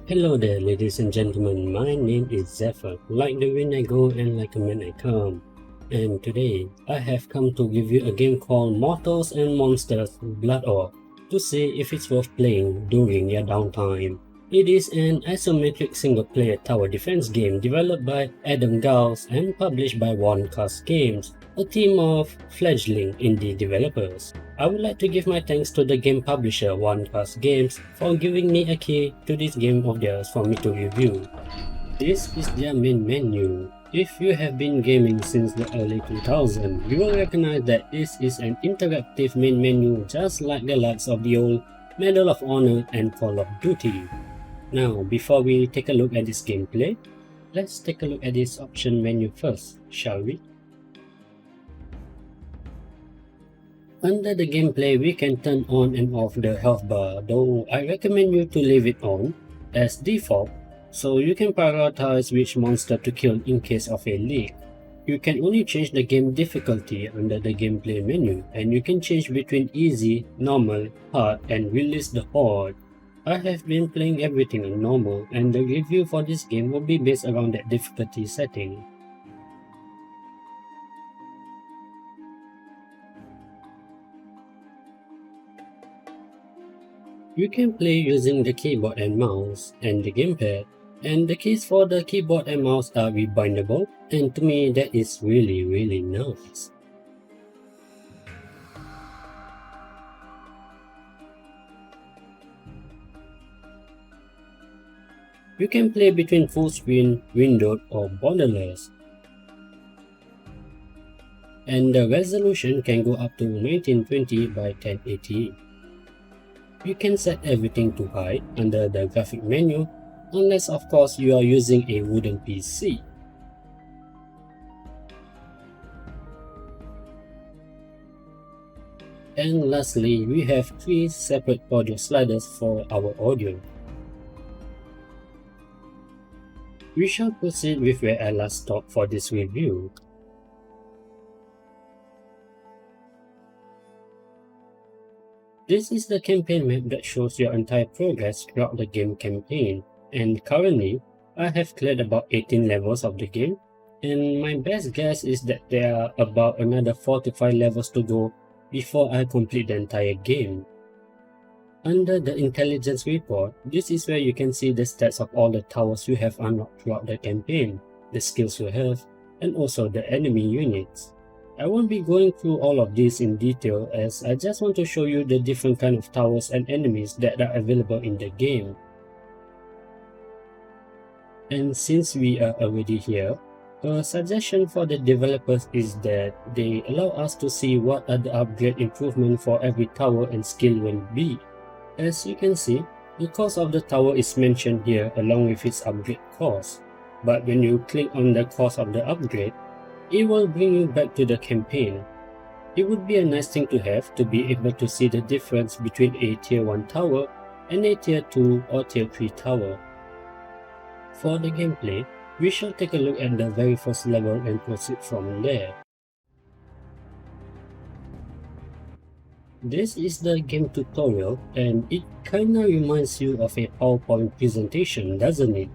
Hello there, ladies and gentlemen. My name is Zephyr. Like the wind I go and like a man I come. And today, I have come to review a game called Mortals and Monsters Blood Orc to see if it's worth playing during your downtime. It is an isometric single-player tower defense game developed by Adam Gauss and published by WandCast Games, a team of fledgling indie developers. I would like to give my thanks to the game publisher OnePlus Games for giving me a key to this game of theirs for me to review. This is their main menu. If you have been gaming since the early 2000s, you will recognize that this is an interactive main menu just like the likes of the old Medal of Honor and Call of Duty. Now, before we take a look at this gameplay, let's take a look at this option menu first, shall we? Under the gameplay, we can turn on and off the health bar, though I recommend you to leave it on as default so you can prioritize which monster to kill in case of a leak. You can only change the game difficulty under the gameplay menu, and you can change between easy, normal, hard, and release the horde. I have been playing everything in normal, and the review for this game will be based around that difficulty setting. You can play using the keyboard and mouse and the gamepad, and the keys for the keyboard and mouse are rebindable, and to me that is really nice. You can play between full screen, windowed or borderless, and the resolution can go up to 1920 by 1080. You can set everything to high under the graphic menu, unless of course you are using a wooden PC. And lastly, we have 3 separate audio sliders for our audio. We shall proceed with where I last stopped for this review. This is the campaign map that shows your entire progress throughout the game campaign, and currently, I have cleared about 18 levels of the game, and my best guess is that there are about another 4 to 5 levels to go before I complete the entire game. Under the intelligence report, this is where you can see the stats of all the towers you have unlocked throughout the campaign, the skills you have, and also the enemy units. I won't be going through all of this in detail as I just want to show you the different kind of towers and enemies that are available in the game. And since we are already here, a suggestion for the developers is that they allow us to see what are the upgrade improvement for every tower and skill will be. As you can see, the cost of the tower is mentioned here along with its upgrade cost, but when you click on the cost of the upgrade, it will bring you back to the campaign. It would be a nice thing to have to be able to see the difference between a tier 1 tower and a tier 2 or tier 3 tower. For the gameplay, we shall take a look at the very first level and proceed from there. This is the game tutorial, and it kinda reminds you of a PowerPoint presentation, doesn't it?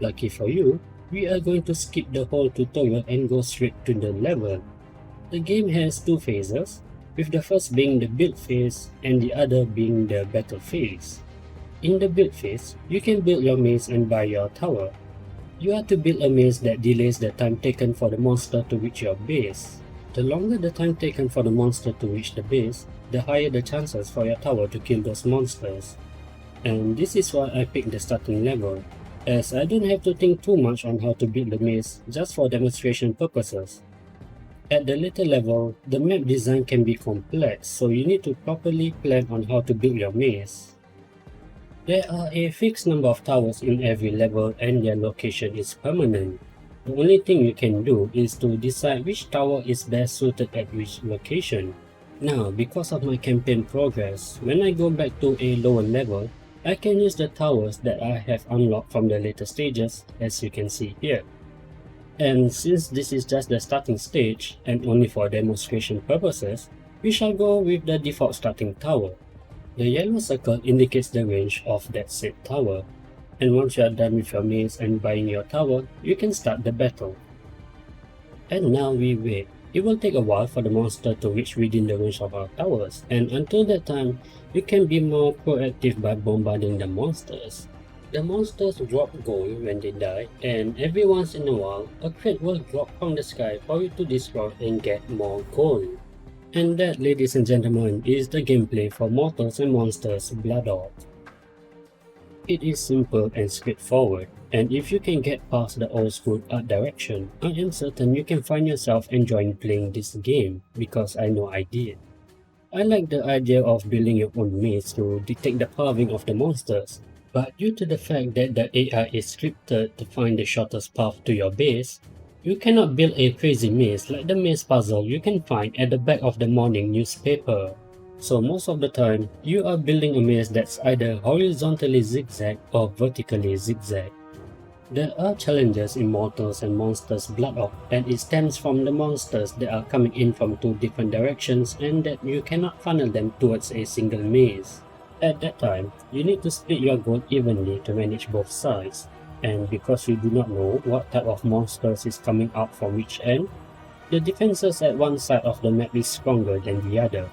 Lucky for you, we are going to skip the whole tutorial and go straight to the level. The game has 2 phases, with the first being the build phase and the other being the battle phase. In the build phase, you can build your maze and buy your tower. You are to build a maze that delays the time taken for the monster to reach your base. The longer the time taken for the monster to reach the base, the higher the chances for your tower to kill those monsters. And this is why I picked the starting level, as I don't have to think too much on how to build the maze just for demonstration purposes. At the later level, the map design can be complex, so you need to properly plan on how to build your maze. There are a fixed number of towers in every level and their location is permanent. The only thing you can do is to decide which tower is best suited at which location. Now, because of my campaign progress, when I go back to a lower level, I can use the towers that I have unlocked from the later stages, as you can see here. And since this is just the starting stage and only for demonstration purposes, we shall go with the default starting tower. The yellow circle indicates the range of that said tower. And once you are done with your maze and buying your tower, you can start the battle. And now we wait. It will take a while for the monster to reach within the range of our towers, and until that time, you can be more proactive by bombarding the monsters. The monsters drop gold when they die, and every once in a while, a crate will drop from the sky for you to destroy and get more gold. And that, ladies and gentlemen, is the gameplay for Mortals and Monsters Blood Oath. It is simple and straightforward, and if you can get past the old school art direction, I am certain you can find yourself enjoying playing this game, because I know I did. I like the idea of building your own maze to detect the pathing of the monsters, but due to the fact that the AI is scripted to find the shortest path to your base, you cannot build a crazy maze like the maze puzzle you can find at the back of the morning newspaper. So most of the time, you are building a maze that's either horizontally zigzag or vertically zigzag. There are challenges in Mortals and Monsters Blood Oath, and it stems from the monsters that are coming in from two different directions and that you cannot funnel them towards a single maze. At that time, you need to split your gold evenly to manage both sides, and because you do not know what type of monsters is coming out from which end, the defenses at one side of the map is stronger than the other.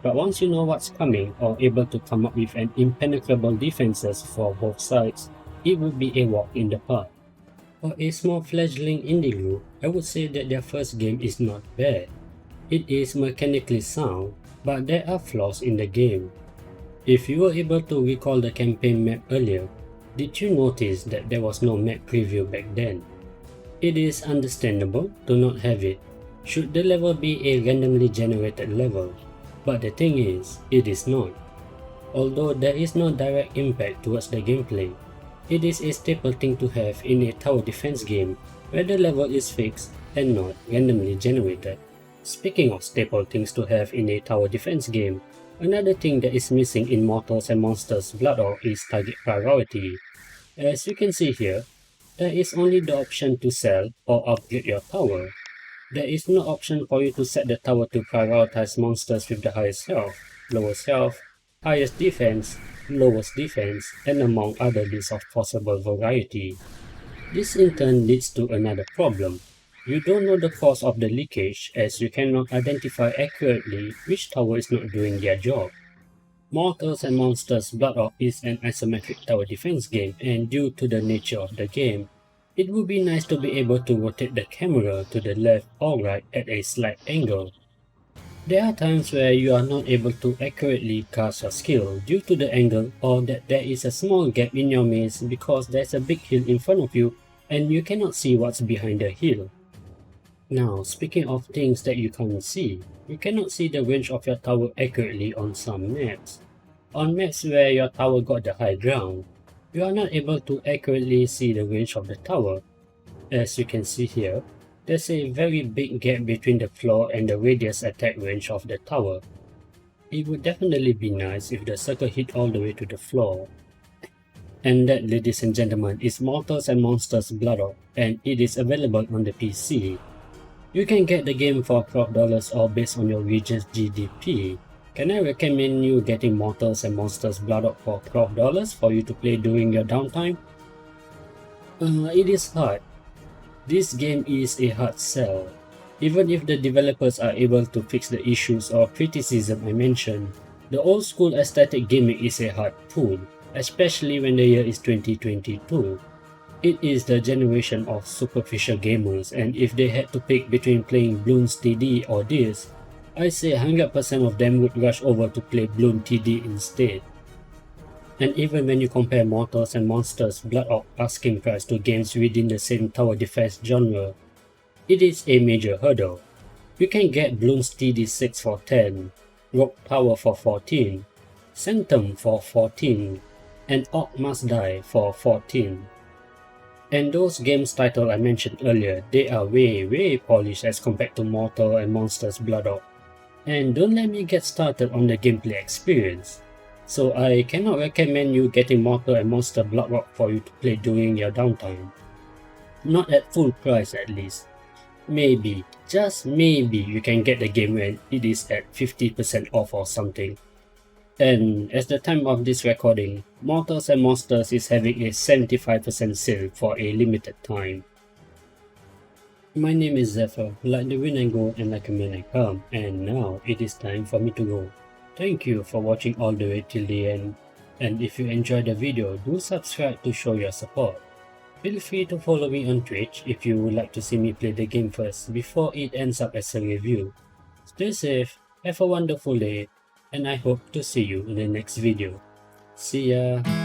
But once you know what's coming or able to come up with an impenetrable defenses for both sides, it would be a walk in the park. For a small fledgling indie group, I would say that their first game is not bad. It is mechanically sound, but there are flaws in the game. If you were able to recall the campaign map earlier, did you notice that there was no map preview back then? It is understandable to not have it, should the level be a randomly generated level. But the thing is, it is not. Although there is no direct impact towards the gameplay, it is a staple thing to have in a tower defense game where the level is fixed and not randomly generated. Speaking of staple things to have in a tower defense game, another thing that is missing in Mortals and Monsters Blood Oath is target priority. As you can see here, there is only the option to sell or upgrade your tower. There is no option for you to set the tower to prioritize monsters with the highest health, lowest health, highest defense, lowest defense, and among other lists of possible variety. This in turn leads to another problem. You don't know the cause of the leakage as you cannot identify accurately which tower is not doing their job. Mortals and Monsters Blood Oath is an isometric tower defense game, and due to the nature of the game, it would be nice to be able to rotate the camera to the left or right at a slight angle. There are times where you are not able to accurately cast your skill due to the angle or that there is a small gap in your maze because there's a big hill in front of you and you cannot see what's behind the hill. Now, speaking of things that you can't see, you cannot see the range of your tower accurately on some maps. On maps where your tower got the high ground, you are not able to accurately see the range of the tower. As you can see here, there's a very big gap between the floor and the radius attack range of the tower. It would definitely be nice if the circle hit all the way to the floor. And that, ladies and gentlemen, is Mortals and Monsters Blood Oath, and it is available on the PC. You can get the game for $12 or based on your region's GDP. Can I recommend you getting Mortals and Monsters Blood Oath for $12 for you to play during your downtime? It is hard. This game is a hard sell. Even if the developers are able to fix the issues or criticism I mentioned, the old school aesthetic gimmick is a hard pull, especially when the year is 2022. It is the generation of superficial gamers, and if they had to pick between playing Bloons TD or this, I say 100% of them would rush over to play Bloons TD instead. And even when you compare Mortals and Monsters Blood Oath asking price to games within the same tower defense genre, it is a major hurdle. You can get Bloons TD6 for 10, Rogue Tower for 14, Sanctum for 14, and Orc Must Die for 14. And those games title I mentioned earlier, they are way polished as compared to Mortal and Monsters Blood Oath. And don't let me get started on the gameplay experience. So I cannot recommend you getting Mortal and Monster Blood Oath for you to play during your downtime. Not at full price at least. Maybe, just maybe you can get the game when it is at 50% off or something. And as the time of this recording, Mortals and Monsters is having a 75% sale for a limited time. My name is Zephyr, like the wind I go and like a man I come, and now it is time for me to go. Thank you for watching all the way till the end, and if you enjoyed the video, do subscribe to show your support. Feel free to follow me on Twitch if you would like to see me play the game first before it ends up as a review. Stay safe, have a wonderful day, and I hope to see you in the next video. See ya!